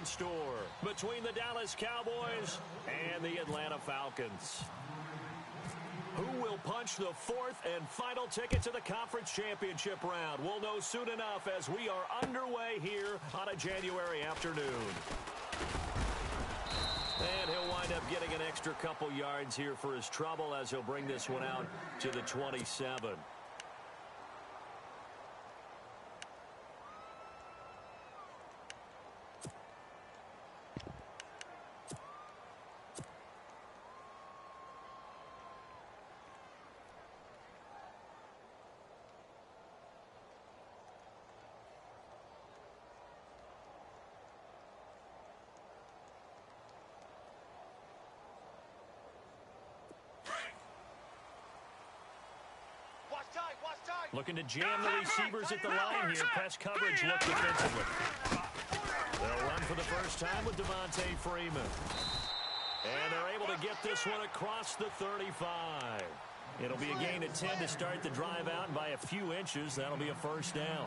point store between the Dallas Cowboys and the Atlanta Falcons. Who will punch the fourth and final ticket to the conference championship round? We'll know soon enough as we are underway here on a January afternoon. And he'll wind up getting an extra couple yards here for his trouble as he'll bring this one out to the 27. Looking to jam the receivers at the line here. Press coverage look defensively. They'll run for the first time with Devontae Freeman. And they're able to get this one across the 35. It'll be a gain of 10 to start the drive out, and by a few inches, that'll be a first down.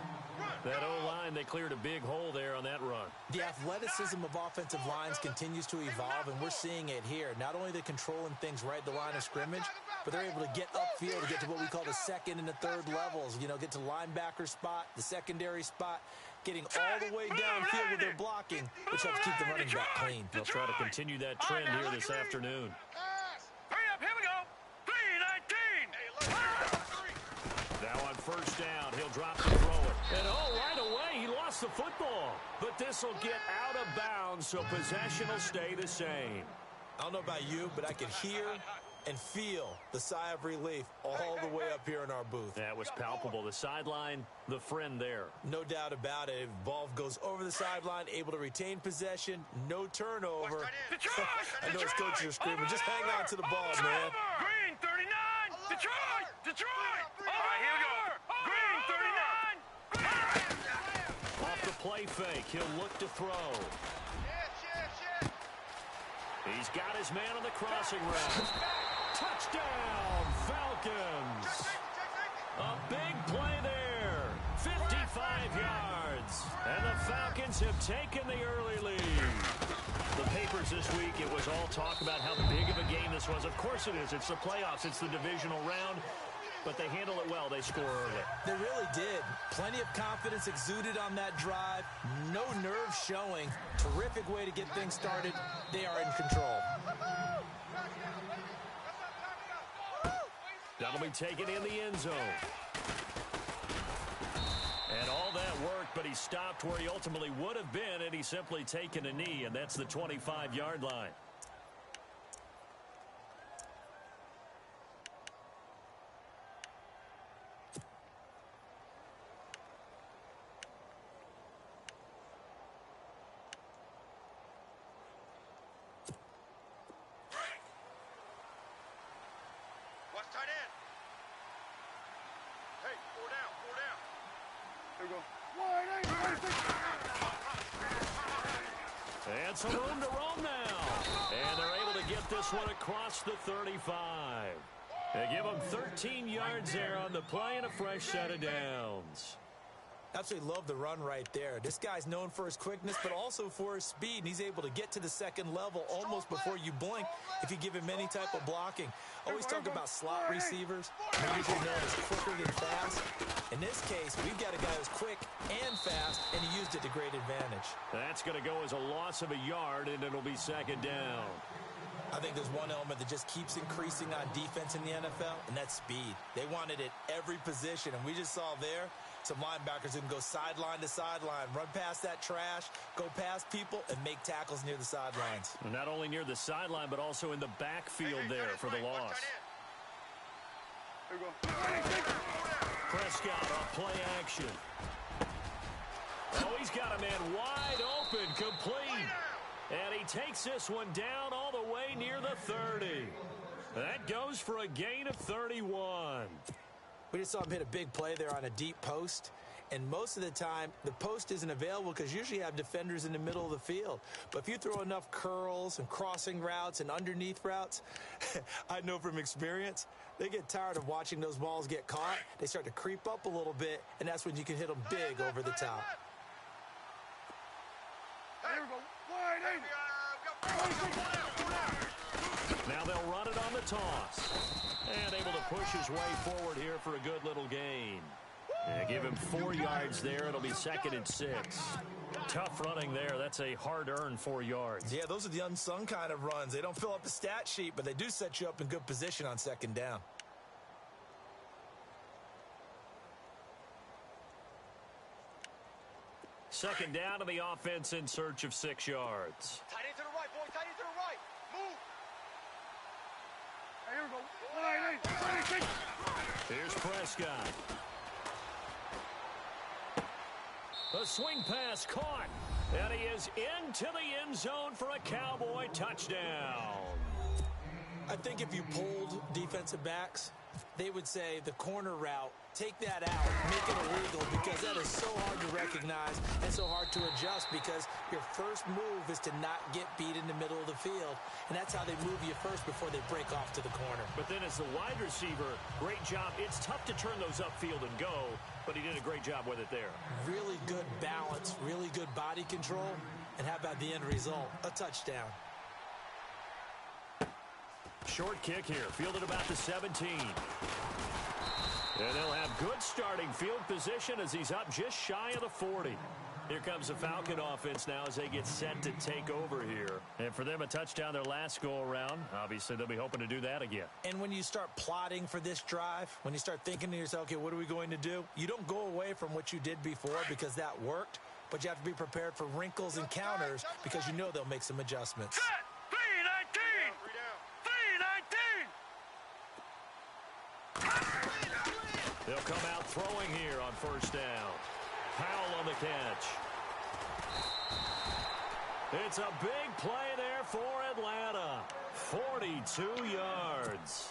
That O-line, they cleared a big hole there on that run. The athleticism of offensive lines continues to evolve, and we're seeing it here. Not only they're controlling things right at the line of scrimmage, but they're able to get upfield to get to what we call the second and the third levels. You know, get to linebacker spot, the secondary spot, getting all the way downfield with their blocking, which helps keep the running back clean. They'll try to continue that trend here this afternoon. Hurry up, here we go. 3-19. Now on first down, he'll drop to throw it. And right away, he lost the football. But this will get out of bounds, so possession will stay the same. I don't know about you, but I could hear and feel the sigh of relief all the way up here in our booth. That was palpable. The sideline, the friend there. No doubt about it. Ball goes over the sideline, able to retain possession, no turnover. I know his coaches are screaming, just hang on to the ball, man. Green 39, Detroit, Detroit. All right, here we go. Green 39. Off the play fake, he'll look to throw. He's got his man on the crossing route. Touchdown, Falcons. A big play there. 55 yards. And the Falcons have taken the early lead. The papers this week, it was all talk about how big of a game this was. Of course it is. It's the playoffs. It's the divisional round. But they handle it well. They score early. They really did. Plenty of confidence exuded on that drive. No nerve showing. Terrific way to get things started. They are in control. That'll be taken in the end zone. And all that worked, but he stopped where he ultimately would have been, and he's simply taken a knee, and that's the 25-yard line. And some room to roam now. And they're able to get this one across the 35. They give him 13 yards there on the play and a fresh set of downs. Absolutely love the run right there. This guy's known for his quickness, but also for his speed. And he's able to get to the second level almost before you blink if you give him any type of blocking. Always talk about slot receivers. They're usually known as quicker than fast. In this case, we've got a guy who's quick and fast, and he used it to great advantage. That's going to go as a loss of a yard, and it'll be second down. I think there's one element that just keeps increasing on defense in the NFL, and that's speed. They want it at every position, and we just saw there some linebackers who can go sideline to sideline, run past that trash, go past people, and make tackles near the sidelines. Not only near the sideline, but also in the backfield there for the loss. Prescott on play action. Oh, he's got a man wide open, complete. And he takes this one down all the way near the 30. That goes for a gain of 31. We just saw him hit a big play there on a deep post. And most of the time, the post isn't available because usually you have defenders in the middle of the field. But if you throw enough curls and crossing routes and underneath routes, I know from experience, they get tired of watching those balls get caught. They start to creep up a little bit, and that's when you can hit them big over the top. Here we go. Wide Now they'll run it on the toss. And able to push his way forward here for a good little gain. Yeah, give him 4 yards there. It'll be 2nd and 6. Tough running there. That's a hard-earned 4 yards. Yeah, those are the unsung kind of runs. They don't fill up the stat sheet, but they do set you up in good position on 2nd down. Second down to the offense in search of 6 yards. Tight end to the right, boy. Tight end to the right. Move. Here we go. Here's Prescott. A swing pass caught. And he is into the end zone for a Cowboy touchdown. I think if you polled defensive backs, they would say the corner route, take that out, make it illegal, because that is so hard to recognize and so hard to adjust, because your first move is to not get beat in the middle of the field, and that's how they move you first before they break off to the corner. But then as the wide receiver, great job. It's tough to turn those upfield and go, but he did a great job with it there. Really good balance, really good body control, and how about the end result? A touchdown. Short kick here, fielded about the 17. And they'll have good starting field position as he's up just shy of the 40. Here comes the Falcon offense now as they get set to take over here. And for them, a touchdown their last go-around. Obviously, they'll be hoping to do that again. And when you start plotting for this drive, when you start thinking to yourself, okay, what are we going to do? You don't go away from what you did before because that worked, but you have to be prepared for wrinkles and counters because you know they'll make some adjustments. Set. 319. 319. They'll come out throwing here on first down. Powell on the catch. It's a big play there for Atlanta. 42 yards.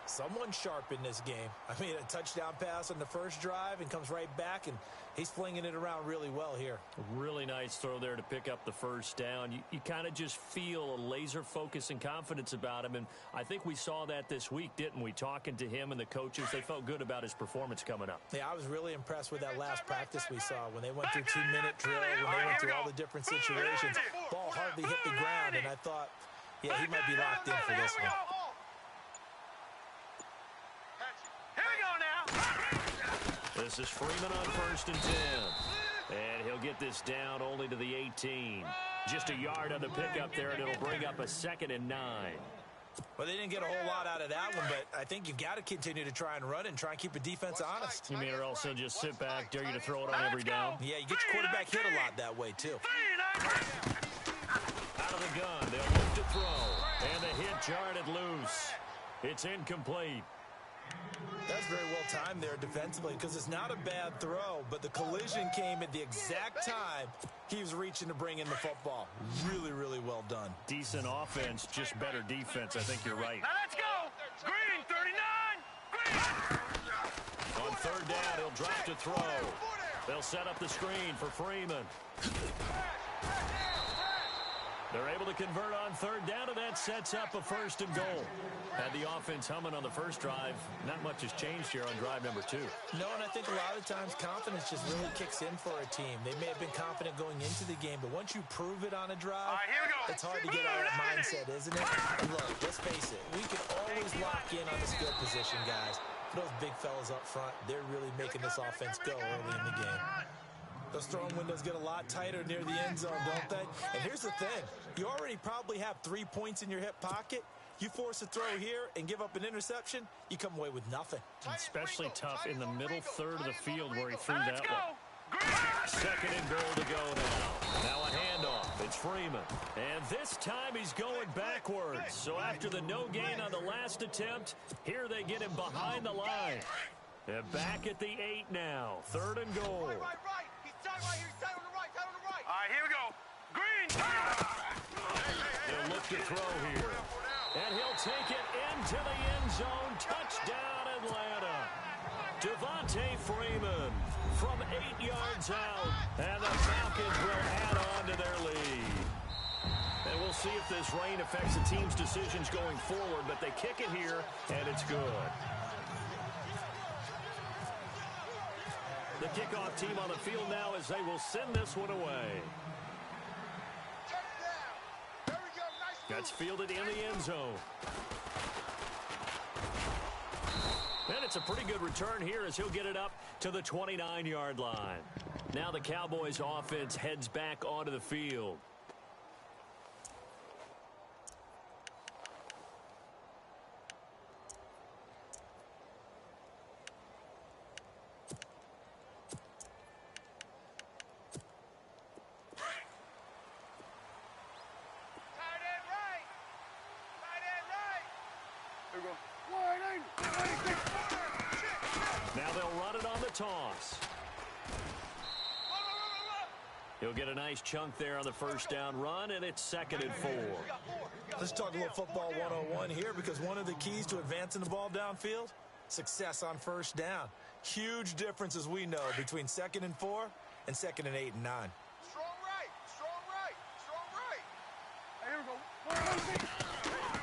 Someone sharp in this game. I mean, a touchdown pass on the first drive and comes right back, and he's flinging it around really well here. Really nice throw there to pick up the first down. You kind of just feel a laser focus and confidence about him, and I think we saw that this week, didn't we? Talking to him and the coaches, they felt good about his performance coming up. Yeah, I was really impressed with that last practice we saw when they went through 2-minute drill, when they went through all the different situations. Ball hardly hit the ground, and I thought, yeah, he might be locked in for this one. This is Freeman on 1st and 10. And he'll get this down only to the 18. Just a yard on the pickup there, and it'll bring up a 2nd and 9. Well, they didn't get a whole lot out of that one, but I think you've got to continue to try and run and try and keep a defense honest. You mean or else they'll just sit back, dare you to throw it on every down? Yeah, you get your quarterback hit a lot that way, too. Out of the gun, they'll look to throw. And the hit jarred loose. It's incomplete. That's very well timed there defensively because it's not a bad throw, but the collision came at the exact time he was reaching to bring in the football. Really, really well done. Decent offense, just better defense. I think you're right. Now let's go. Green, 39. Green. On 3rd down, he'll drop to throw. They'll set up the screen for Freeman. They're able to convert on 3rd down, and that sets up a 1st and goal. Had the offense humming on the first drive. Not much has changed here on drive number 2. No, and I think a lot of times confidence just really kicks in for a team. They may have been confident going into the game, but once you prove it on a drive, here we go. it's hard to get out of that mindset, isn't it? And look, let's face it, we can always lock in on the skill position, guys. For those big fellas up front, they're really making this offense go early in the game. Those throwing windows get a lot tighter near the end zone, don't they? And here's the thing. You already probably have 3 points in your hip pocket. You force a throw here and give up an interception, you come away with nothing. Especially tough in the middle 3rd of the field where he threw that one. 2nd and goal to go now. Now a handoff. It's Freeman. And this time he's going backwards. So after the no gain on the last attempt, here they get him behind the line. And back at the 8 now. 3rd and goal. Right. He's tight right here. He's tight on the right. All right, here we go. Green. He'll look to throw here. And he'll take it into the end zone. Touchdown, Atlanta. Devontae Freeman from 8 yards out. And the Falcons will add on to their lead. And we'll see if this rain affects the team's decisions going forward, but they kick it here, and it's good. The kickoff team on the field now as they will send this one away. That's fielded in the end zone. And it's a pretty good return here as he'll get it up to the 29-yard line. Now the Cowboys offense heads back onto the field. Now they'll run it on the toss. He'll get a nice chunk there on the first down run, and it's 2nd and 4. Let's talk a little football 101 here, because one of the keys to advancing the ball downfield, success on first down. Huge difference, as we know, between 2nd and 4 and 2nd and 8 and 9. Strong right, strong right, strong right. Here we go.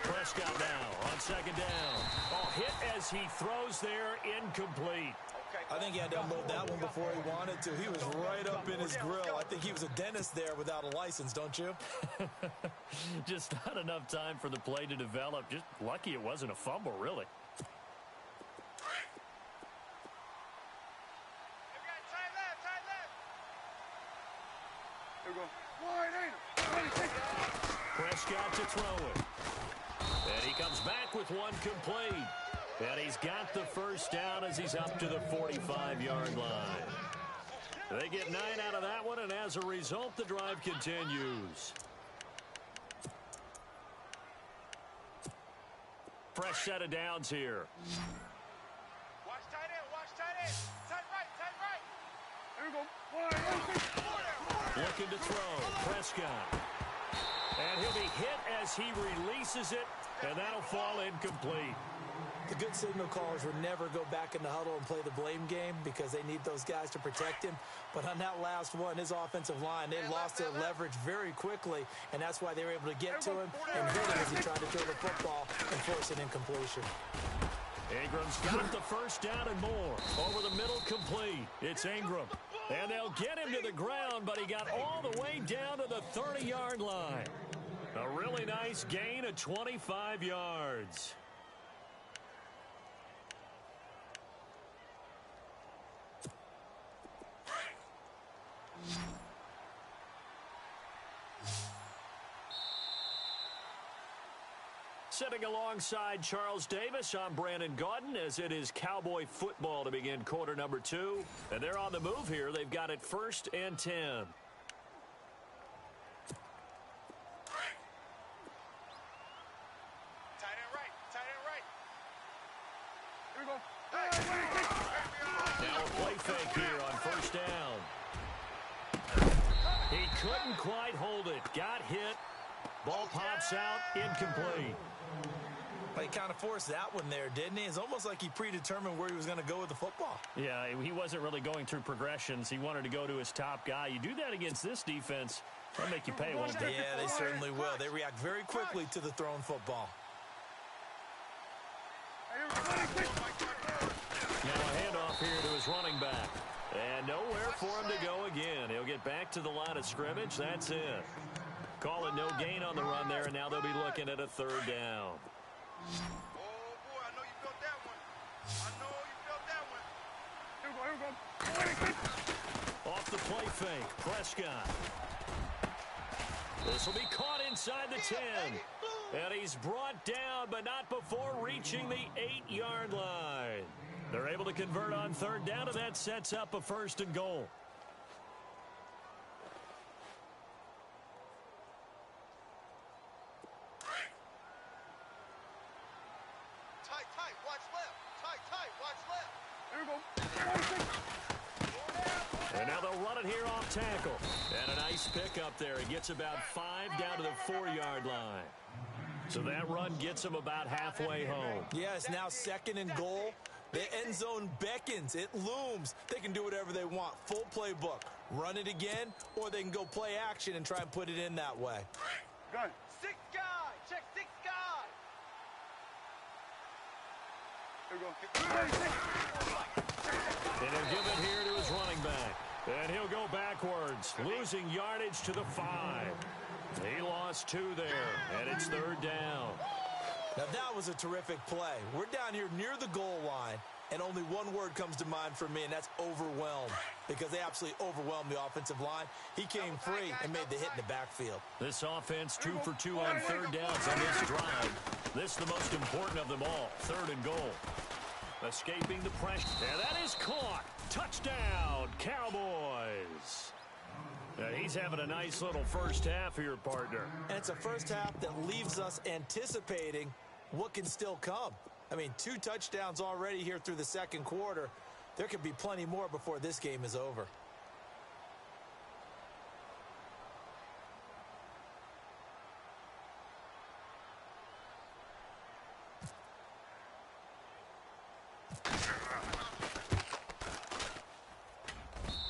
Prescott now on 2nd down. Oh, hit as he throws there, incomplete. I think he had to unload that one before he wanted to. He was right up in his grill. I think he was a dentist there without a license, don't you? Just not enough time for the play to develop. Just lucky it wasn't a fumble, really. Here we go. Prescott to throw it. And he comes back with one complete. And he's got the first down as he's up to the 45-yard line. They get 9 out of that one, and as a result, the drive continues. Fresh set of downs here. Watch tight end, watch tight end. Tight right, tight right. Here we go. Looking to throw. Prescott. And he'll be hit as he releases it, and that'll fall incomplete. The good signal callers would never go back in the huddle and play the blame game because they need those guys to protect him. But on that last one, his offensive line, they lost their leverage very quickly, and that's why they were able to get to him and hit him as he tried to throw the football and force an incompletion. Ingram's got the first down and more. Over the middle, complete. It's Ingram. And they'll get him to the ground, but he got all the way down to the 30-yard line. A really nice gain of 25 yards. Sitting alongside Charles Davis, I'm Brandon Gaudin, as it is Cowboy football to begin quarter number 2. And they're on the move here. They've got it 1st and 10. Tight end right, tight end right. Here we go. Now a play fake here on first down. He couldn't quite hold it. Got hit. Ball pops out, incomplete. But he kind of forced that one there, didn't he? It's almost like he predetermined where he was going to go with the football. Yeah, he wasn't really going through progressions. He wanted to go to his top guy. You do that against this defense, they'll make you pay a little bit. Yeah, they certainly will. They react very quickly to the thrown football. Now a handoff here to his running back. And nowhere for him to go again. He'll get back to the line of scrimmage. That's it. Call it no gain on the run there, and now they'll be looking at a 3rd down. Oh, boy, I know you felt that one. I know you felt that one. Here we go. Off the play fake, Prescott. This will be caught inside the 10. And he's brought down, but not before reaching the 8-yard line. They're able to convert on 3rd down, and that sets up a 1st and goal. And now they'll run it here off tackle. And a nice pick up there. He gets about 5 down to the 4-yard line. So that run gets him about halfway home. Yeah, it's now 2nd and goal. The end zone beckons. It looms. They can do whatever they want. Full playbook. Run it again, or they can go play action and try and put it in that way. Good. 6 guy. Check 6 guy. Here we go. And he'll give it here to his running back. And he'll go backwards, losing yardage to the 5. He lost loss 2 there, and it's 3rd down. Now, that was a terrific play. We're down here near the goal line, and only one word comes to mind for me, and that's overwhelmed, because they absolutely overwhelmed the offensive line. He came free and made the hit in the backfield. This offense 2 for 2 on 3rd downs on this drive. This is the most important of them all, 3rd and goal. Escaping the pressure, and that is caught. Touchdown, Cowboys. Now, he's having a nice little first half here, partner. And it's a first half that leaves us anticipating what can still come. I mean, 2 touchdowns already here through the second quarter. There could be plenty more before this game is over.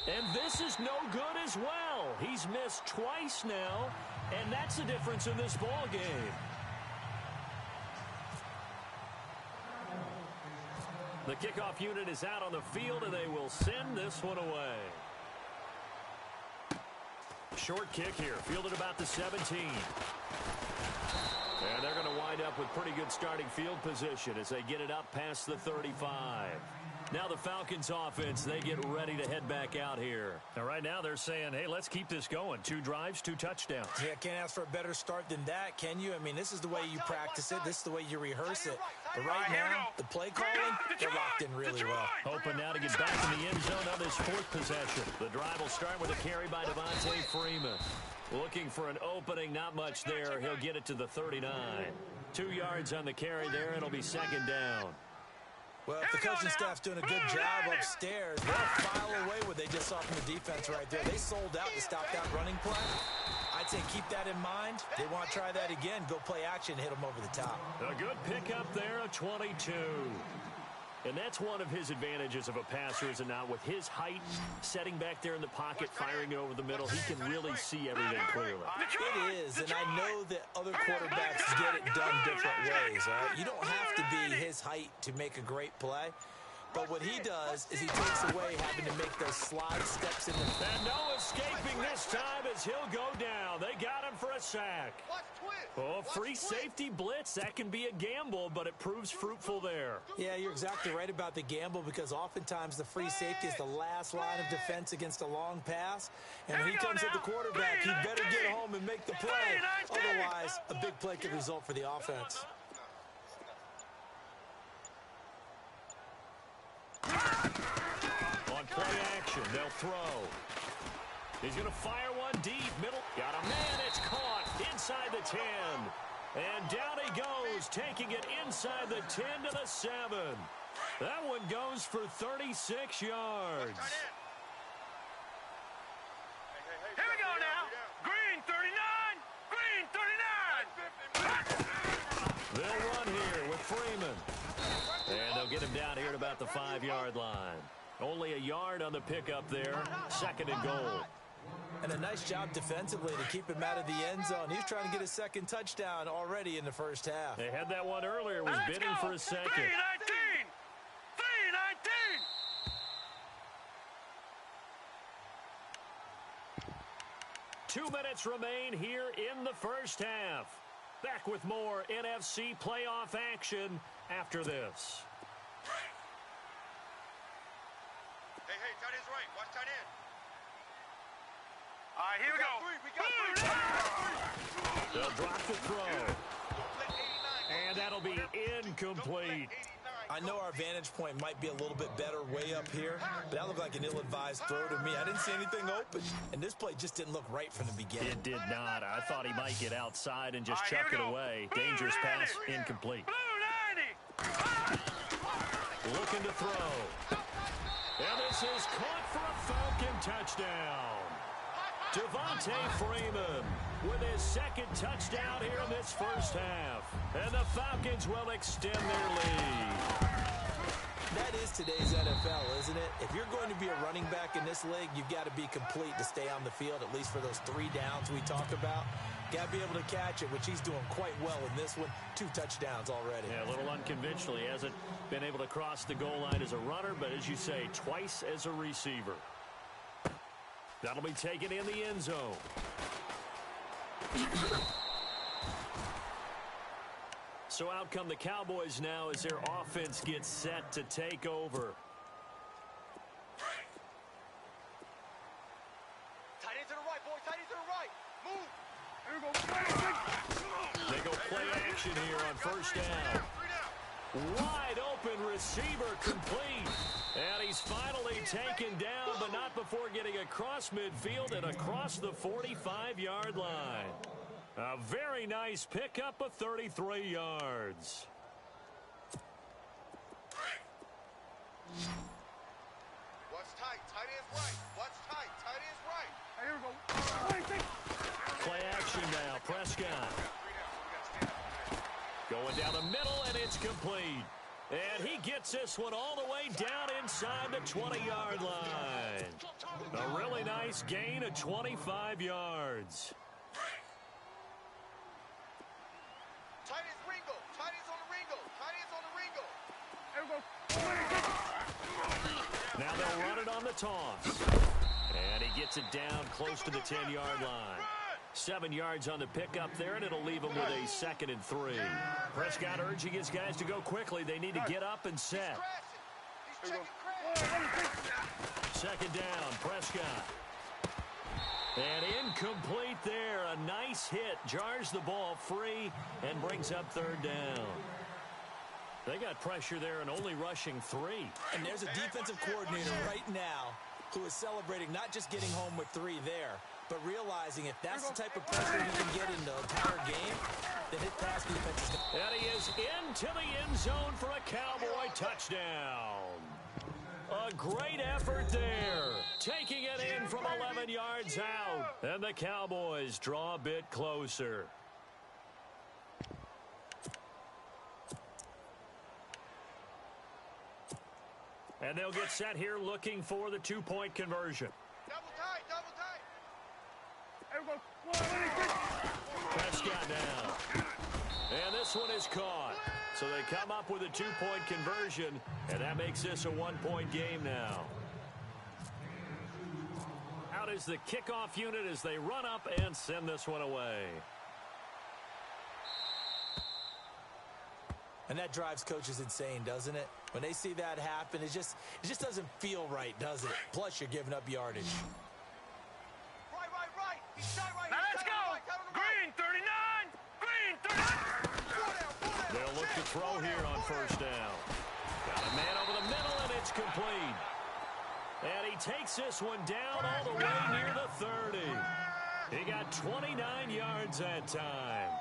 And this is no good as well. He's missed twice now, and that's the difference in this ball game. The kickoff unit is out on the field, and they will send this one away. Short kick here, fielded about the 17. And they're going to wind up with pretty good starting field position as they get it up past the 35. Now the Falcons offense, they get ready to head back out here. Now right now they're saying, hey, let's keep this going. 2 drives, 2 touchdowns. Yeah, can't ask for a better start than that, can you? I mean, this is the way you practice it. This is the way you rehearse it. But right now, the play calling, they're locked in really well. Hoping now to get back in the end zone on this 4th possession. The drive will start with a carry by Devontae Freeman. Looking for an opening, not much there. He'll get it to the 39. 2 yards on the carry there. It'll be 2nd down. Well, if the coaching staff's doing a good job upstairs, they'll file away what they just saw from the defense right there. They sold out to stop that running play. I'd say keep that in mind. They want to try that again. Go play action, hit them over the top. A good pickup there, a 22. And that's one of his advantages of a passer, is it not? With his height, setting back there in the pocket, firing it over the middle, he can really see everything clearly. It is, and I know that other quarterbacks get it done different ways, all right? You don't have to be his height to make a great play. But what he does is he takes away having to make those slide steps in the... And no escaping this time as he'll go down. They got him for a sack. Oh, free safety blitz. That can be a gamble, but it proves fruitful there. Yeah, you're exactly right about the gamble, because oftentimes the free safety is the last line of defense against a long pass. And when he comes at the quarterback, he better get home and make the play. Otherwise, a big play could result for the offense. On play action, they'll throw. He's going to fire one deep, middle. Got a man, it's caught inside the 10. And down he goes, taking it inside the 10 to the 7. That one goes for 36 yards. Here we go now. Green 39. Green 39. They'll run here with Freeman. And they'll get him down here at about the 5-yard line. Only a yard on the pickup there. 2nd and goal. And a nice job defensively to keep him out of the end zone. He's trying to get his 2nd touchdown already in the first half. They had that one earlier, was bidding for a 2nd. 319. 319. 2 minutes remain here in the first half. Back with more NFC playoff action after this. Hey, tight end's right. Watch tight end. All right, here we go. They'll drop the throw. And that'll be incomplete. I know our vantage point might be a little bit better way up here, but that looked like an ill-advised throw to me. I didn't see anything open, and this play just didn't look right from the beginning. It did not. I thought he might get outside and just chuck it away. Dangerous pass, incomplete. Looking to throw. And this is caught for a Falcon touchdown. Devontae Freeman with his 2nd touchdown here in this first half. And the Falcons will extend their lead. That is today's NFL, isn't it? If you're going to be a running back in this league, you've got to be complete to stay on the field, at least for those 3 downs we talk about. Got to be able to catch it, which he's doing quite well in this one. 2 touchdowns already. Yeah, a little unconventional. He hasn't been able to cross the goal line as a runner, but as you say, twice as a receiver. That'll be taken in the end zone. So out come the Cowboys now as their offense gets set to take over. Tight end to the right, boy. Tight end to the right. Move. Here we go. They go play action here on first down. Wide open receiver complete. And he's finally taken down, but not before getting across midfield and across the 45-yard line. A very nice pickup of 33 yards. What's tight? Tight end's right. What's tight? Tight end's right. Here we go. Play action now. Prescott. Going down the middle, and it's complete. And he gets this one all the way down inside the 20-yard line. A really nice gain of 25 yards. Tight end's Ringo. Tight end's on the Ringo. Tight end's on the Ringo. Here we go. Now they'll run it on the toss. And he gets it down close to the 10-yard line. 7 yards on the pickup there, and it'll leave him with a 2nd and 3. Prescott urging his guys to go quickly. They need to get up and set. He's checking 2nd down, Prescott. And incomplete there. A nice hit. Jars the ball free and brings up 3rd down. They got pressure there and only rushing 3. And there's a defensive coordinator right now who is celebrating not just getting home with 3 there, but realizing if that's the type of pressure he can get in the entire game, then his pass defense is going to... And he is into the end zone for a Cowboy touchdown. A great effort there. Taking it in from 11 yards out. And the Cowboys draw a bit closer. And they'll get set here looking for the 2-point conversion. double tight, double tight. Here we go. Prescott now. And this one is caught. So they come up with a 2-point conversion, and that makes this a 1-point game now. Out is the kickoff unit as they run up and send this one away. And that drives coaches insane, doesn't it? When they see that happen, it just doesn't feel right, does it? Plus, you're giving up yardage. Right. He's tight right. Now let's go. Green 39. Green 39. They'll look to throw here on first down. Got a man over the middle, and it's complete. And he takes this one down all the way near the 30. He got 29 yards that time.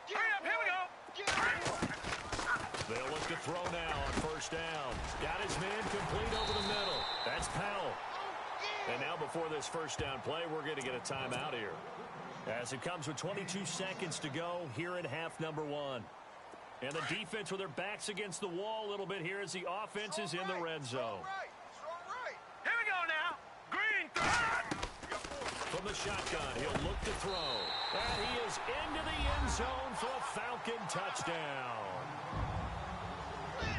Hurry up, here we go. They'll look to throw now on first down. Got his man complete over the middle. That's Powell. And now before this first down play, we're going to get a timeout here. As it comes with 22 seconds to go here in half number 1. And the defense with their backs against the wall a little bit here as the offense is in the red zone. Here we go now. Green 39. From the shotgun, he'll look to throw. And he is into the end zone for a Falcon touchdown.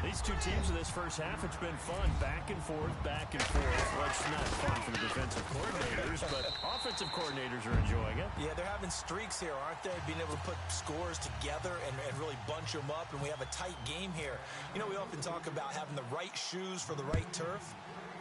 These two teams in this first half, it's been fun. Back and forth, back and forth. Well, it's not fun for the defensive coordinators, but offensive coordinators are enjoying it. Yeah, they're having streaks here, aren't they? Being able to put scores together and really bunch them up, and we have a tight game here. You know, we often talk about having the right shoes for the right turf.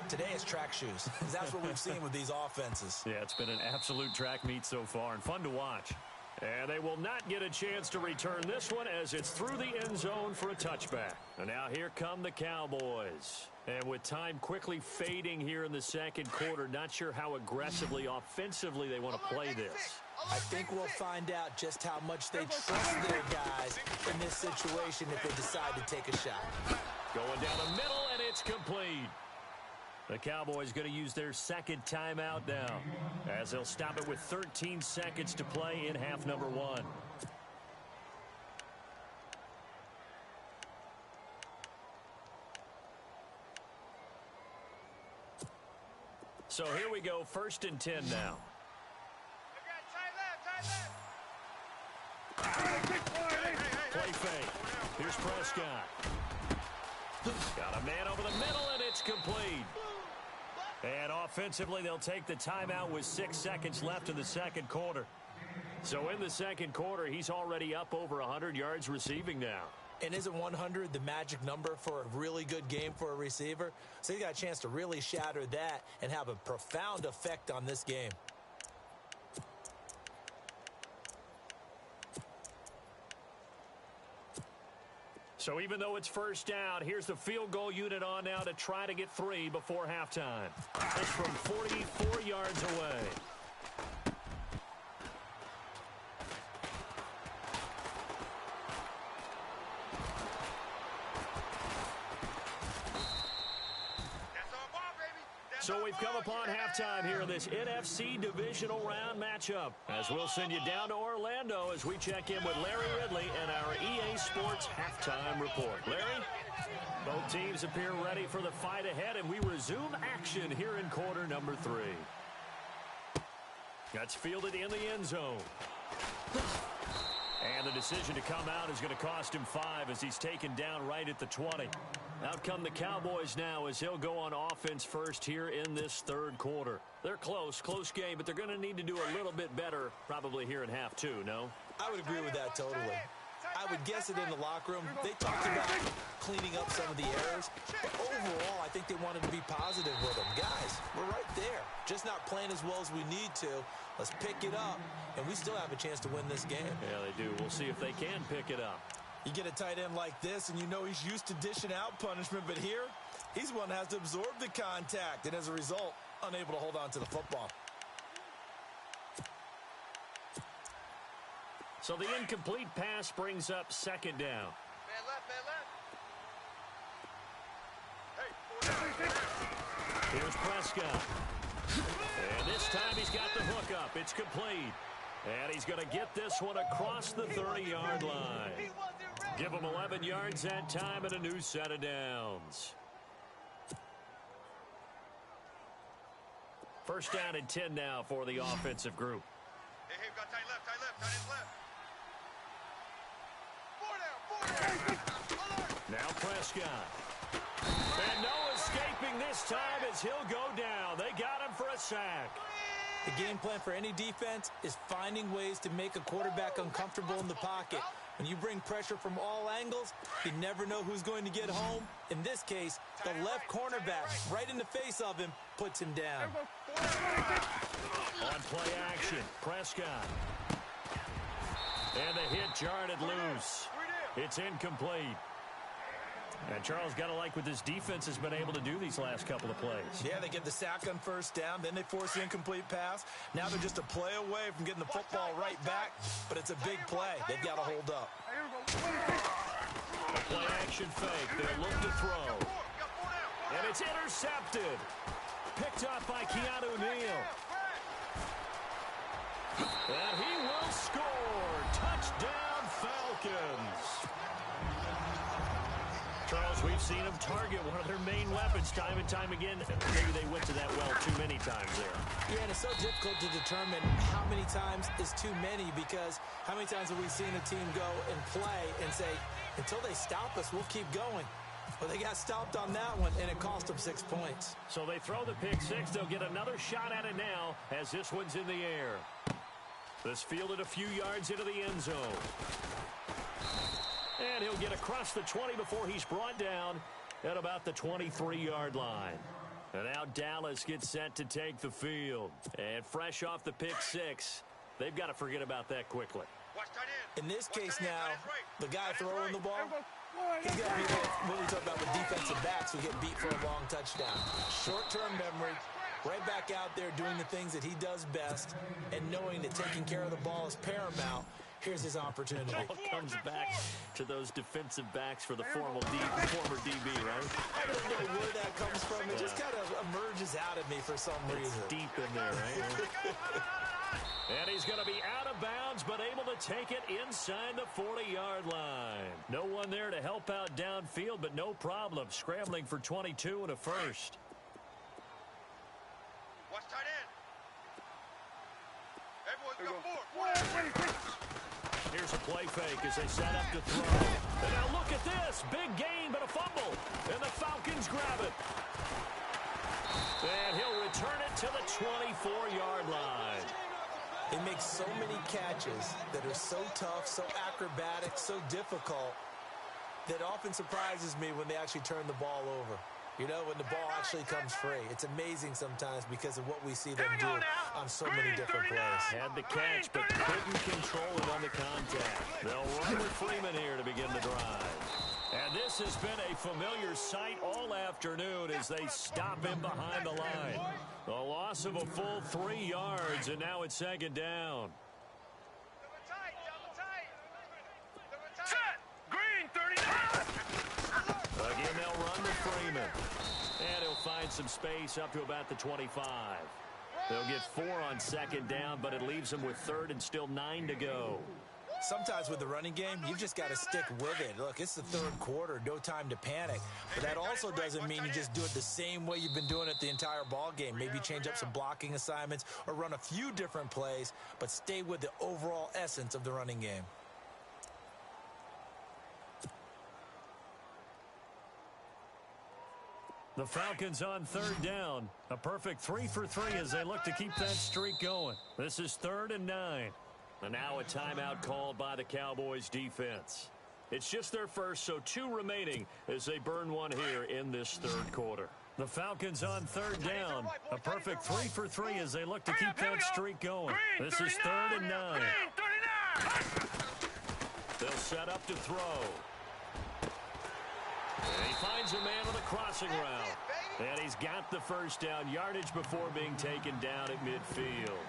Today it's track shoes. That's what we've seen with these offenses. Yeah, it's been an absolute track meet so far and fun to watch. And they will not get a chance to return this one as it's through the end zone for a touchback. And now here come the Cowboys. And with time quickly fading here in the second quarter, not sure how aggressively, offensively they want to play this. I think we'll find out just how much they trust their guys in this situation if they decide to take a shot. Going down the middle, and it's complete. The Cowboys going to use their second timeout now as they'll stop it with 13 seconds to play in half number 1. So here we go, 1st and 10 now. Play fake. Here's Prescott. Got a man over the middle, and it's complete. And offensively, they'll take the timeout with 6 seconds left in the second quarter. So in the second quarter, he's already up over 100 yards receiving now. And isn't 100 the magic number for a really good game for a receiver? So he got a chance to really shatter that and have a profound effect on this game. So even though it's first down, here's the field goal unit on now to try to get 3 before halftime. It's from 44 yards away. So we've come upon halftime here in this NFC divisional round matchup, as we'll send you down to Orlando as we check in with Larry Ridley and our EA Sports halftime report. Larry? Both teams appear ready for the fight ahead, and we resume action here in quarter number 3. That's fielded in the end zone. And the decision to come out is going to cost him 5 as he's taken down right at the 20. Out come the Cowboys now as he'll go on offense first here in this third quarter. They're close game, but they're going to need to do a little bit better probably here in half 2, no? I would agree with that totally. I would guess it in the locker room. They talked about cleaning up some of the errors, but overall, I think they wanted to be positive with them. Guys, we're right there. Just not playing as well as we need to. Let's pick it up, and we still have a chance to win this game. Yeah, they do. We'll see if they can pick it up. You get a tight end like this, and you know he's used to dishing out punishment, but here, he's one that has to absorb the contact, and as a result, unable to hold on to the football. So the incomplete pass brings up second down. Man left. Hey, here's Prescott. And this time he's got the hook up. It's complete. And he's going to get this one across the 30-yard line. Give him 11 yards that time and a new set of downs. First down and 10 now for the offensive group. Hey, we got tight left. 4 down. Now Prescott. And no escaping this time as he'll go down. They got him for a sack. The game plan for any defense is finding ways to make a quarterback uncomfortable in the pocket. When you bring pressure from all angles, you never know who's going to get home. In this case, the left cornerback, right in the face of him, puts him down. On play action, Prescott. And the hit jarred loose. It's incomplete. And Charles, got to like what this defense has been able to do these last couple of plays. Yeah, they get the sack on first down, then they force the incomplete pass. Now they're just a play away from getting the football right back, but it's a big play. They've got to hold up. A play action fake. They look to throw. And it's intercepted. Picked up by Keanu Neal. And he will score. Touchdown, Falcons. Charles, we've seen them target one of their main weapons time and time again. Maybe they went to that well too many times there. Yeah, and it's so difficult to determine how many times is too many, because how many times have we seen a team go and play and say, until they stop us, we'll keep going. Well, they got stopped on that one, and it cost them 6 points. So they throw the pick six. They'll get another shot at it now as this one's in the air. This fielded a few yards into the end zone. And he'll get across the 20 before he's brought down at about the 23-yard line. And now Dallas gets set to take the field. And fresh off the pick six, they've got to forget about that quickly. In this case now, the guy throwing the ball, he's got to be what we talk about with defensive backs who get beat for a long touchdown. Short-term memory, right back out there doing the things that he does best, and knowing that taking care of the ball is paramount. Here's his opportunity. It all comes back to those defensive backs for the former DB, right? I don't know where that comes from. It just kind of emerges out of me for some reason. It's deep in there, right? And he's going to be out of bounds, but able to take it inside the 40-yard line. No one there to help out downfield, but no problem. Scrambling for 22 and a first. Watch tight end. Everyone's got 4. Here's a play fake as they set up to throw. And now look at this. Big gain, but a fumble. And the Falcons grab it. And he'll return it to the 24-yard line. They make so many catches that are so tough, so acrobatic, so difficult, that often surprises me when they actually turn the ball over. You know, when the ball actually comes free. It's amazing sometimes because of what we see them do on so many different plays. Had the catch, but couldn't control it on the contact. They'll run with Freeman here to begin the drive. And this has been a familiar sight all afternoon as they stop him behind the line. A loss of a full 3 yards, and now it's second down. Set! Green, 39! Again, they'll run with Freeman. And he'll find some space up to about the 25. They'll get 4 on second down, but it leaves them with third and still 9 to go. Sometimes with the running game, you've just got to stick with it. Look, it's the third quarter, no time to panic. But that also doesn't mean you just do it the same way you've been doing it the entire ball game. Maybe change up some blocking assignments or run a few different plays, but stay with the overall essence of the running game. The Falcons on third down. A perfect 3 for 3 as they look to keep that streak going. This is 3rd and 9. And now a timeout called by the Cowboys defense. It's just their first, so 2 remaining as they burn one here in this third quarter. The Falcons on third down. A perfect 3 for 3 as they look to keep that streak going. This is 3rd and 9. They'll set up to throw. And he finds a man on the crossing route. And he's got the first down yardage before being taken down at midfield.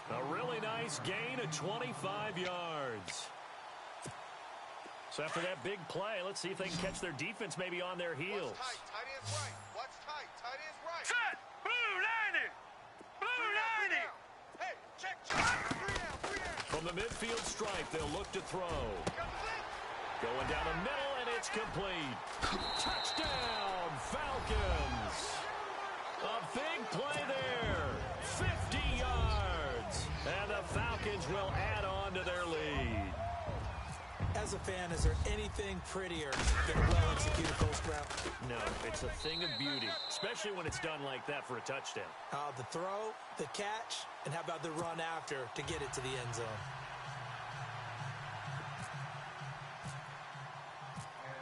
A really nice gain of 25 yards. So after that big play, let's see if they can catch their defense maybe on their heels. Tight end's right. Watch tight. Tight end's right. Set! Blue 90! Blue 90! Hey, check. 3 down. From the midfield stripe, they'll look to throw. Going down the middle, and it's complete. Touchdown, Falcons. A big play there. 50 yards. And the Falcons will add on to their lead. As a fan, is there anything prettier than a well-executed post route? No, it's a thing of beauty, especially when it's done like that for a touchdown. The throw, the catch, and how about the run after to get it to the end zone?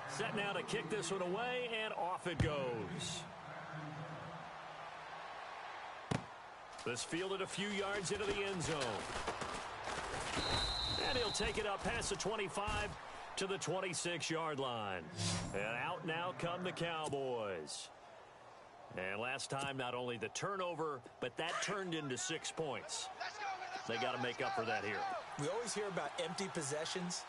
Set now to kick this one away, and off it goes. This fielded a few yards into the end zone. And he'll take it up past the 25 to the 26-yard line. And out now come the Cowboys. And last time, not only the turnover, but that turned into 6 points. They got to make up for that here. We always hear about empty possessions,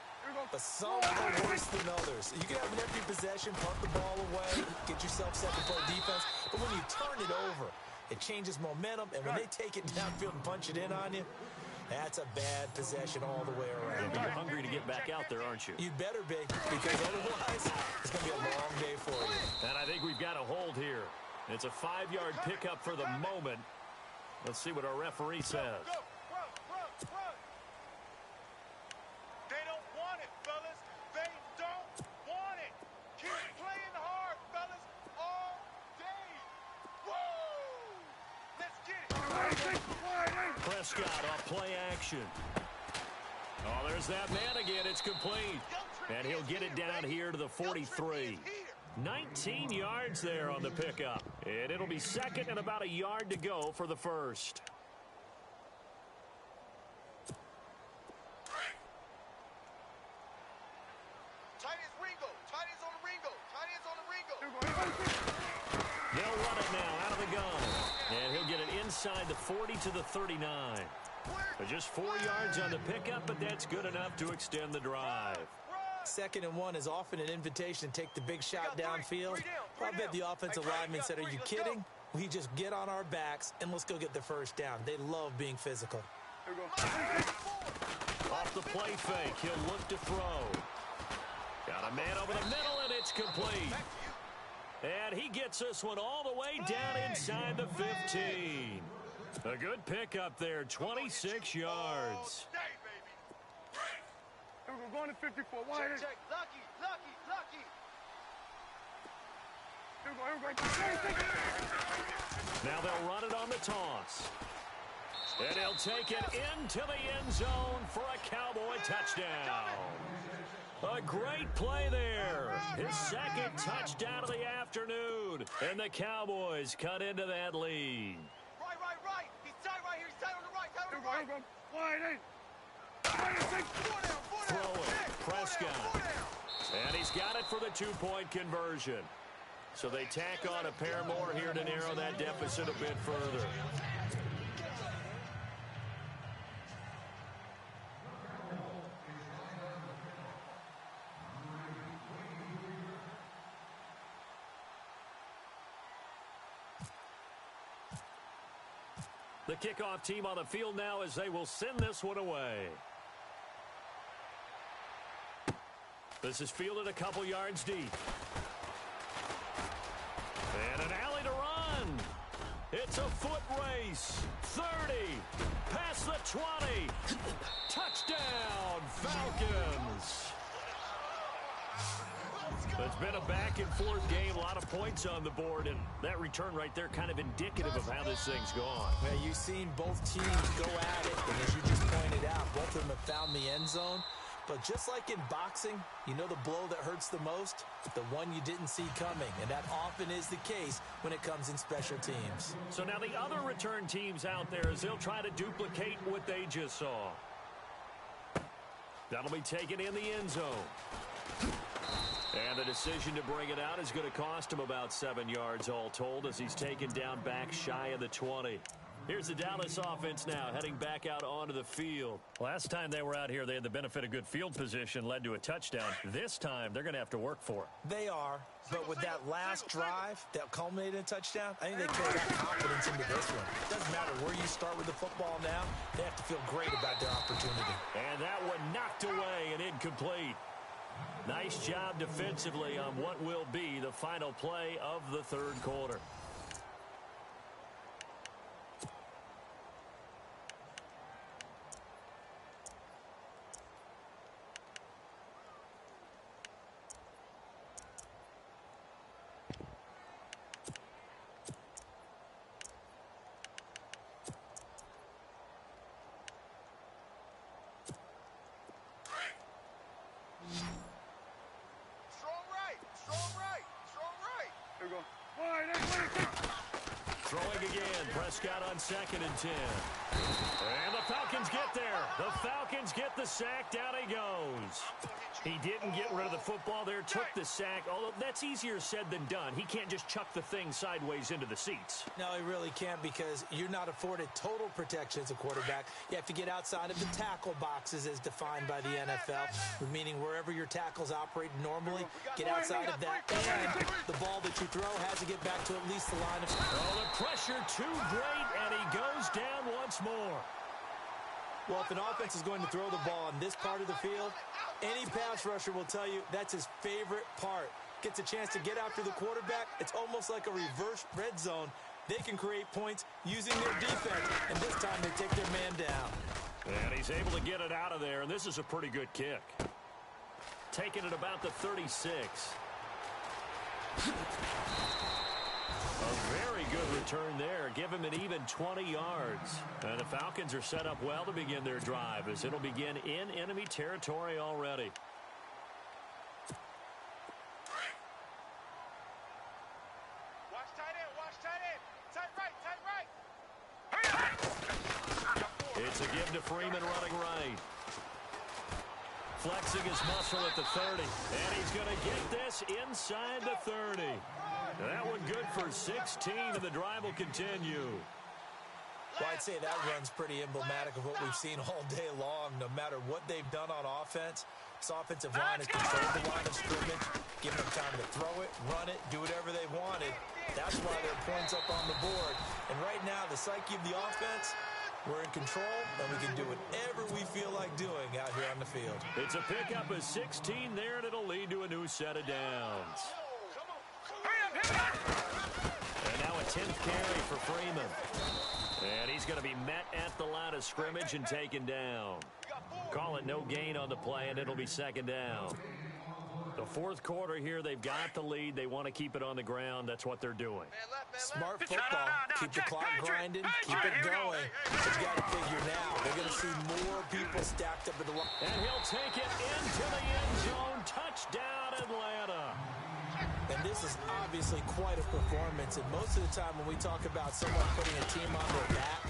but some are worse than others. You can have an empty possession, punt the ball away, get yourself set to play defense, but when you turn it over, it changes momentum, and when they take it downfield and punch it in on you, that's a bad possession all the way around. You're hungry to get back out there, aren't you? You better be, because otherwise it's going to be a long day for you. And I think we've got a hold here. It's a 5-yard pickup for the moment. Let's see what our referee says. They don't want it, fellas. They don't want it. Keep playing hard, fellas, all day. Woo! Let's get it. Prescott off play action. Oh, there's that man again. It's complete. And he'll get it down here to the 43. 19 yards there on the pickup. And it'll be second and about a yard to go for the first. Tight end's Ringo. Tight end's on the Ringo. Tight end's on the Ringo. They'll run it now out of the gun. And he'll get it inside the 40 to the 39. Just 4 yards on the pickup, but that's good enough to extend the drive. 2nd and 1 is often an invitation to take the big shot downfield. I bet the offensive lineman said, are you kidding? We just get on our backs and let's go get the first down. They love being physical. Off the play fake, he'll look to throw. Got a man over the middle, and it's complete. And he gets this one all the way down inside the 15. A good pickup there, 26 yards. We're going to 54. Check. Lucky. Now they'll run it on the toss. And he'll take it into the end zone for a Cowboy touchdown. A great play there. His second touchdown of the afternoon. And the Cowboys cut into that lead. Right. He's tight right here. He's tight on the right. Tight on the right. Throwing, Prescott. And he's got it for the two-point conversion. So they tack on a pair more here to narrow that deficit a bit further. The kickoff team on the field now as they will send this one away. This is fielded a couple yards deep. And an alley to run. It's a foot race. 30. Past the 20. Touchdown, Falcons. It's been a back-and-forth game, a lot of points on the board, and that return right there kind of indicative of how this thing's gone. Yeah, you've seen both teams go at it, and as you just pointed out, both of them have found the end zone. But just like in boxing, you know the blow that hurts the most? The one you didn't see coming, and that often is the case when it comes in special teams. So now the other return teams out there, as they'll try to duplicate what they just saw. That'll be taken in the end zone. And the decision to bring it out is going to cost him about 7 yards all told as he's taken down back shy of the 20. Here's the Dallas offense now heading back out onto the field. Last time they were out here, they had the benefit of good field position, led to a touchdown. This time, they're going to have to work for it. They are, but with that last drive that culminated in a touchdown, I think they carry that confidence into this one. It doesn't matter where you start with the football now. They have to feel great about their opportunity. And that one knocked away and incomplete. Nice job defensively on what will be the final play of the third quarter. Throwing again, Prescott on 2nd and 10. And the Falcons get there. The Falcons get the sack. Down he goes. He didn't get rid of the football there, took the sack. Although that's easier said than done. He can't just chuck the thing sideways into the seats. No, he really can't because you're not afforded total protection as a quarterback. You have to get outside of the tackle boxes as defined by the NFL, meaning wherever your tackles operate normally, get outside of that. And the ball that you throw has to get back to at least the line of scrimmage. Oh, the pressure too great, and he goes down once more. Well, if an offense is going to throw the ball on this part of the field, any pass rusher will tell you that's his favorite part. Gets a chance to get after the quarterback. It's almost like a reverse red zone. They can create points using their defense, and this time they take their man down. And he's able to get it out of there, and this is a pretty good kick. Taking it about the 36. A very good return there. Give him an even 20 yards. And the Falcons are set up well to begin their drive as it'll begin in enemy territory already. Watch tight end. Watch tight end. Tight right. It's a give to Freeman running right. Flexing his muscle at the 30. And he's going to get this inside the 30. That one good for 16, and the drive will continue. Well, I'd say that run's pretty emblematic of what we've seen all day long. No matter what they've done on offense, this offensive line has controlled the line of scrimmage, given them time to throw it, run it, do whatever they wanted. That's why there are points up on the board. And right now, the psyche of the offense, we're in control, and we can do whatever we feel like doing out here on the field. It's a pickup of 16 there, and it'll lead to a new set of downs. And now a 10th carry for Freeman. And he's going to be met at the line of scrimmage and taken down. Call it no gain on the play, and it'll be 2nd down. The fourth quarter here, they've got the lead. They want to keep it on the ground. That's what they're doing. Smart football. Keep the clock grinding. Keep it going. But you got to figure now, they're going to see more people stacked up at the line. And he'll take it into the end zone. Touchdown, Atlanta. And this is obviously quite a performance. And most of the time when we talk about someone putting a team on their back,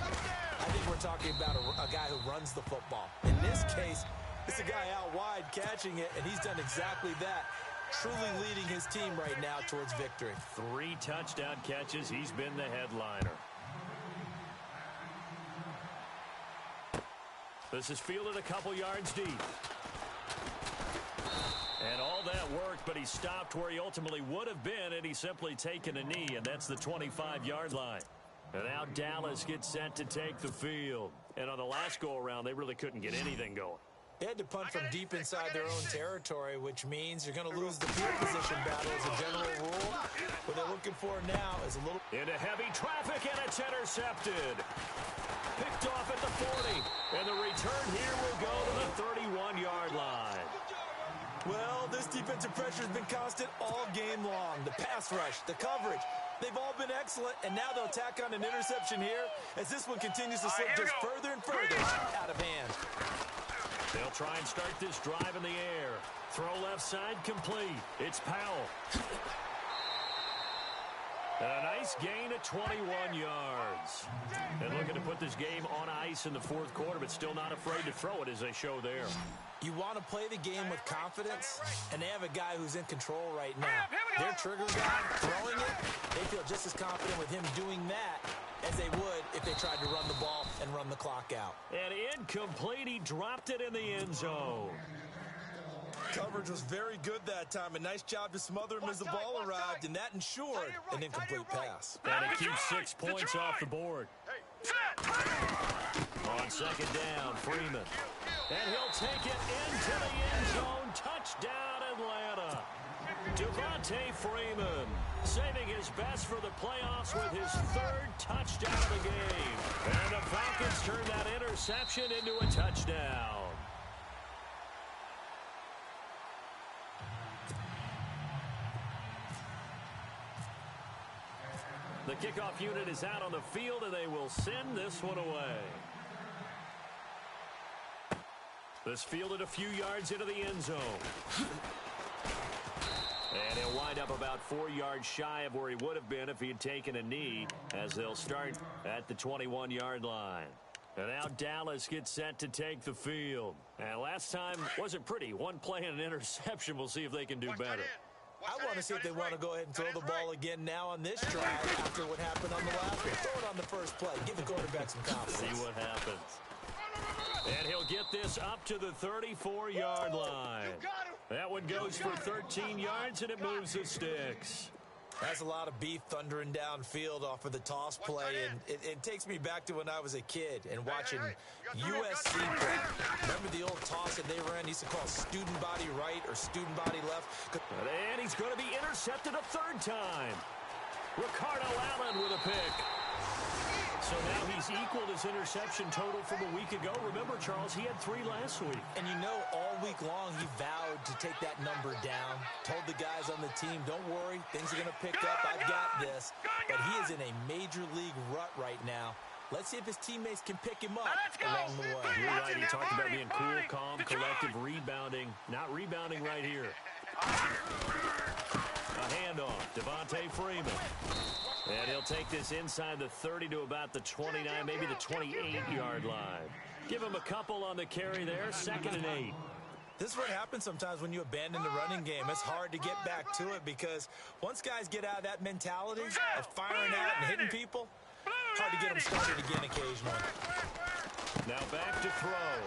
I think we're talking about a guy who runs the football. In this case, it's a guy out wide catching it, and he's done exactly that, truly leading his team right now towards victory. 3 touchdown catches. He's been the headliner. This is fielded a couple yards deep. And all that worked, but he stopped where he ultimately would have been had he simply taken a knee, and that's the 25-yard line. And now Dallas gets set to take the field. And on the last go-around, they really couldn't get anything going. They had to punt from deep inside their own territory, which means you're going to lose the field position battle as a general rule. What they're looking for now is a little... Into heavy traffic, and it's intercepted. Picked off at the 40. And the return here will go to the 31-yard line. Well, this defensive pressure has been constant all game long. The pass rush, the coverage, they've all been excellent, and now they'll tack on an interception here as this one continues to slip just further and further out of hand. They'll try and start this drive in the air. Throw left side complete. It's Powell. And a nice gain of 21 yards. And looking to put this game on ice in the fourth quarter, but still not afraid to throw it as they show there. You want to play the game with confidence, and they have a guy who's in control right now. Their trigger guy throwing it, they feel just as confident with him doing that as they would if they tried to run the ball and run the clock out. And incomplete, he dropped it in the end zone. Coverage was very good that time. A nice job to smother him as the ball arrived, and that ensured an incomplete pass. And it keeps 6 points off the board. On second down, Freeman. And he'll take it into the end zone. Touchdown, Atlanta. Devontae Freeman saving his best for the playoffs with his 3rd touchdown of the game. And the Falcons turn that interception into a touchdown. The kickoff unit is out on the field, and they will send this one away. This fielded a few yards into the end zone. And he'll wind up about 4 yards shy of where he would have been if he had taken a knee, as they'll start at the 21-yard line. And now Dallas gets set to take the field. And last time wasn't pretty. One play and an interception. We'll see if they can do better. I want to see if they want to go ahead and throw the ball again now on this drive after what happened on the last one. Throw it on the first play. Give the quarterback some confidence. See what happens. And he'll get this up to the 34-yard line. That one goes for 13 yards, and it moves the sticks. That's a lot of beef thundering downfield off of the toss play, and it takes me back to when I was a kid and watching USC play. Remember the old toss that they ran? They used to call student body right or student body left. And he's going to be intercepted a 3rd time. Ricardo Allen with a pick. So now he's equaled his interception total from a week ago. Remember, Charles, he had 3 last week. And you know, all week long he vowed to take that number down. Told the guys on the team, don't worry, things are going to pick up. I've got this. But he is in a major league rut right now. Let's see if his teammates can pick him up along the way. You're right. He talked about being cool, calm, collective, rebounding. Not rebounding right here. A handoff. Devontae Freeman. And he'll take this inside the 30 to about the 29, maybe the 28-yard line. Give him a couple on the carry there. 2nd and 8. This is what happens sometimes when you abandon the running game. It's hard to get back to it because once guys get out of that mentality of firing out and hitting people, hard to get them started again occasionally. Now back to throw.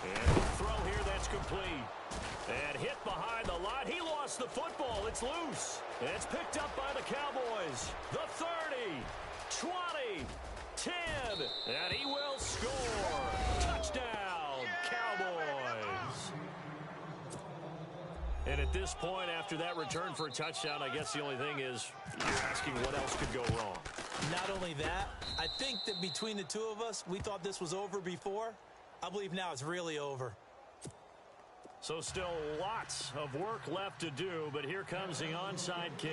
And the throw here, that's complete. And hit behind the line. He lost the football. It's loose. And it's picked up by the Cowboys. The 30, 20, 10. And he will score. Touchdown, Cowboys. And at this point, after that return for a touchdown, I guess the only thing is you're asking what else could go wrong. Not only that, I think that between the two of us, we thought this was over before. I believe now it's really over. So still lots of work left to do, but here comes the onside kick.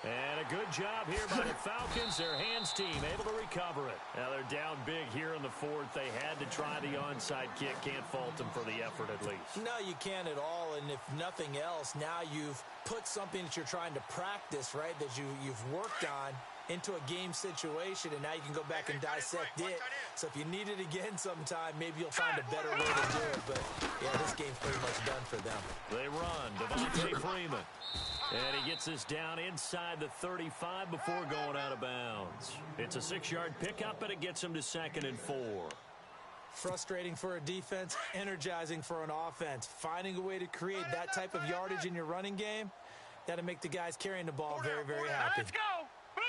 And a good job here by the Falcons. Their hands team able to recover it. Now they're down big here in the fourth. They had to try the onside kick. Can't fault them for the effort at least. No, you can't at all. And if nothing else, now you've put something that you're trying to practice, right, that you've worked on into a game situation, and now you can go back and dissect it. So if you need it again sometime, maybe you'll find a better way to do it. But, yeah, this game's pretty much done for them. They run. Devontae Freeman. And he gets this down inside the 35 before going out of bounds. It's a 6-yard pickup, and it gets him to 2nd and 4. Frustrating for a defense, energizing for an offense. Finding a way to create that type of yardage in your running game, that'll make the guys carrying the ball very, very happy. Let's go! Blue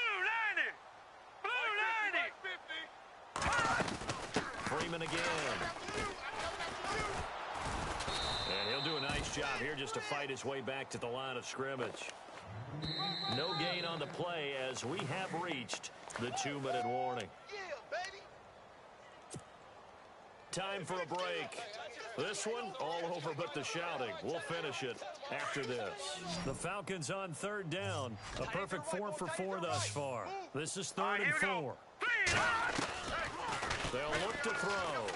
90! Freeman again. And he'll do a nice job here just to fight his way back to the line of scrimmage. No gain on the play as we have reached the 2-minute warning. Yeah, baby. Time for a break. This one all over but the shouting. We'll finish it after this. The Falcons on 3rd down. A perfect 4 for 4 thus far. This is 3rd and 4. They'll look to throw.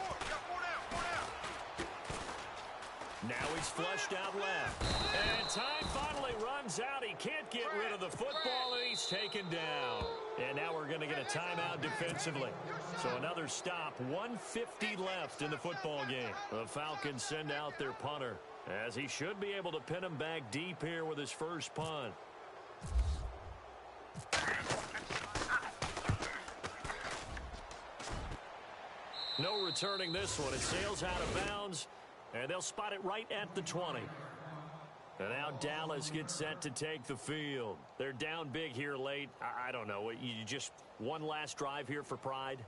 Now he's flushed out left. And time finally runs out. He can't get rid of the football, and he's taken down. And now we're going to get a timeout defensively. So another stop. 1:50 left in the football game. The Falcons send out their punter, as he should be able to pin him back deep here with his first punt. No returning this one. It sails out of bounds. And they'll spot it right at the 20. And now Dallas gets set to take the field. They're down big here late. I don't know. You just one last drive here for pride?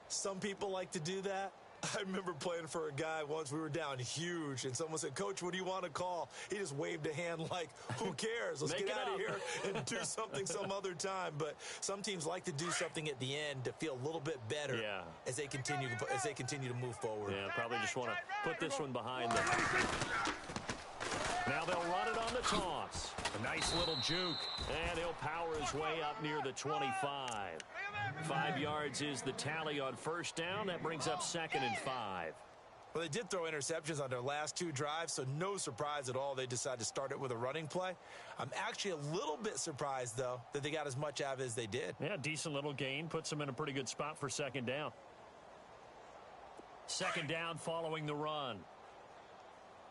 Some people like to do that. I remember playing for a guy once. We were down huge, and someone said, "Coach, what do you want to call?" He just waved a hand like, who cares? Let's get out of here and do something some other time. But some teams like to do something at the end to feel a little bit better as they continue to move forward. Yeah, probably just want to put this one behind them. Now they'll run it on the toss. A nice little juke, and he'll power his way up near the 25. 5 yards is the tally on 1st down. That brings up 2nd and 5. Well, they did throw interceptions on their last 2 drives, so no surprise at all they decided to start it with a running play. I'm actually a little bit surprised, though, that they got as much out of it as they did. Yeah, decent little gain. Puts them in a pretty good spot for 2nd down. 2nd down following the run.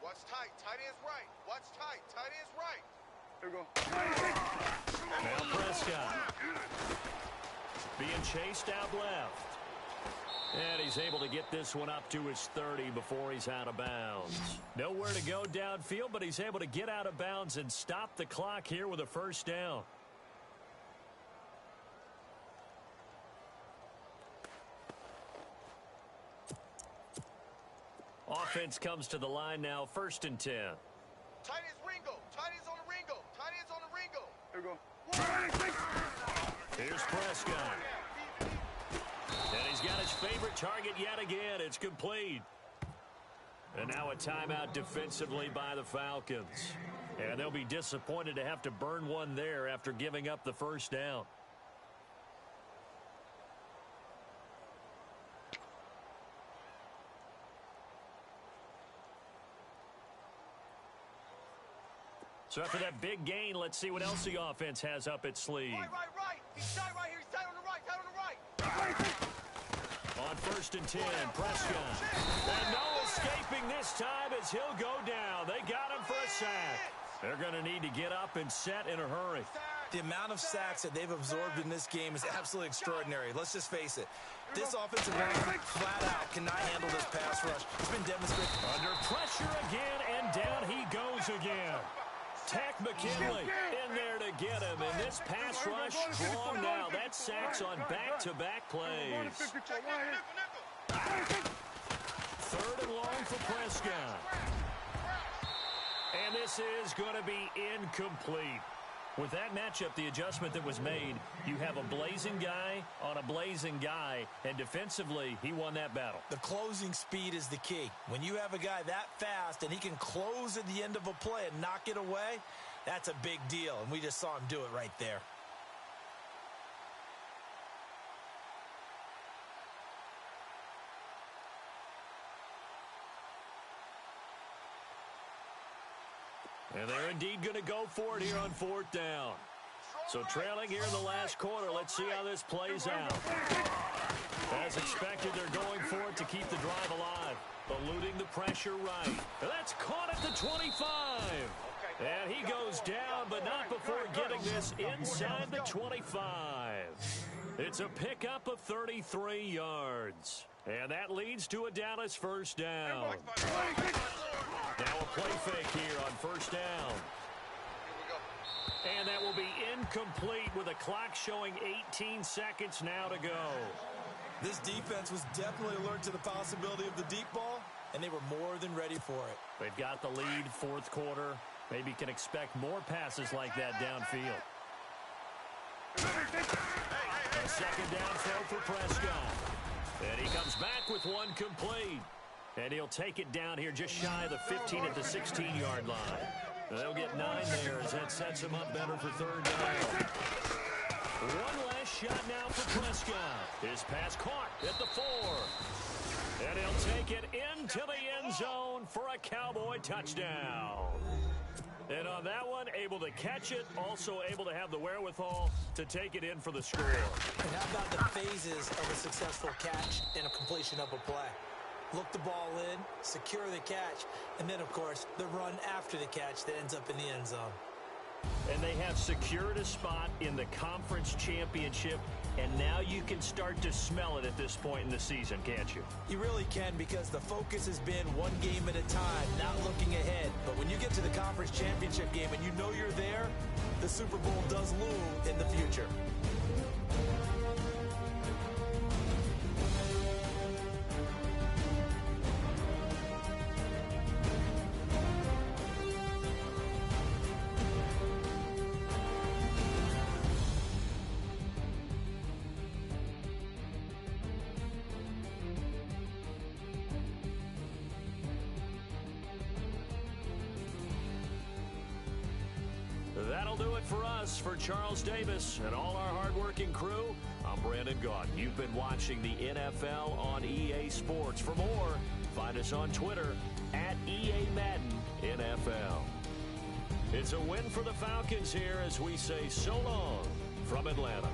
Watch tight. Tight end's right. Watch tight. Tight end's right. Here we go. Now Prescott. Being chased out left. And he's able to get this one up to his 30 before he's out of bounds. Nowhere to go downfield, but he's able to get out of bounds and stop the clock here with a 1st down. Offense comes to the line now, 1st and 10. Tight end's Ringo. Tight end's on the Ringo. Tight end's on the Ringo. Here we go. Here's Prescott. And he's got his favorite target yet again. It's complete. And now a timeout defensively by the Falcons. And they'll be disappointed to have to burn one there after giving up the 1st down. So after that big gain, let's see what else the offense has up its sleeve. Right. He's tight right here. He's tight on the right. Tight on the right. On 1st and 10, Prescott. And no escaping this time as he'll go down. They got him for a sack. They're going to need to get up and set in a hurry. The amount of sacks that they've absorbed in this game is absolutely extraordinary. Let's just face it. This offensive line flat out cannot handle this pass rush. It's been demonstrated. Under pressure again, and down he goes again. Tack McKinley in there to get him, and this pass rush strong now. That's sacks on back-to-back plays. 3rd and long for Prescott. And this is going to be incomplete. With that matchup, the adjustment that was made, you have a blazing guy on a blazing guy, and defensively, he won that battle. The closing speed is the key. When you have a guy that fast and he can close at the end of a play and knock it away, that's a big deal, and we just saw him do it right there. And they're indeed going to go for it here on 4th down. So trailing here in the last quarter. Let's see how this plays out. As expected, they're going for it to keep the drive alive. Eluding the pressure right. That's caught at the 25. And he goes down, but not before getting this inside the 25. It's a pickup of 33 yards. And that leads to a Dallas 1st down. Now a play fake here on 1st down. And that will be incomplete with a clock showing 18 seconds now to go. This defense was definitely alert to the possibility of the deep ball, and they were more than ready for it. They've got the lead 4th quarter. Maybe can expect more passes like that downfield. A 2nd down throw for Prescott. And he comes back with one complete. And he'll take it down here just shy of the 15 at the 16-yard line. They'll get 9 there as that sets him up better for 3rd down. One last shot now for Prescott. His pass caught at the 4. And he'll take it into the end zone for a Cowboy touchdown. And on that one, able to catch it, also able to have the wherewithal to take it in for the score. And how about the phases of a successful catch and a completion of a play? Look the ball in, secure the catch, and then, of course, the run after the catch that ends up in the end zone. And they have secured a spot in the conference championship, and now you can start to smell it at this point in the season, can't you? You really can, because the focus has been one game at a time, not looking ahead. But when you get to the conference championship game and you know you're there, the Super Bowl does loom in the future. That'll do it for us. For Charles Davis and all our hardworking crew, I'm Brandon Gaudin. You've been watching the NFL on EA Sports. For more, find us on Twitter at EA Madden NFL. It's a win for the Falcons here as we say so long from Atlanta.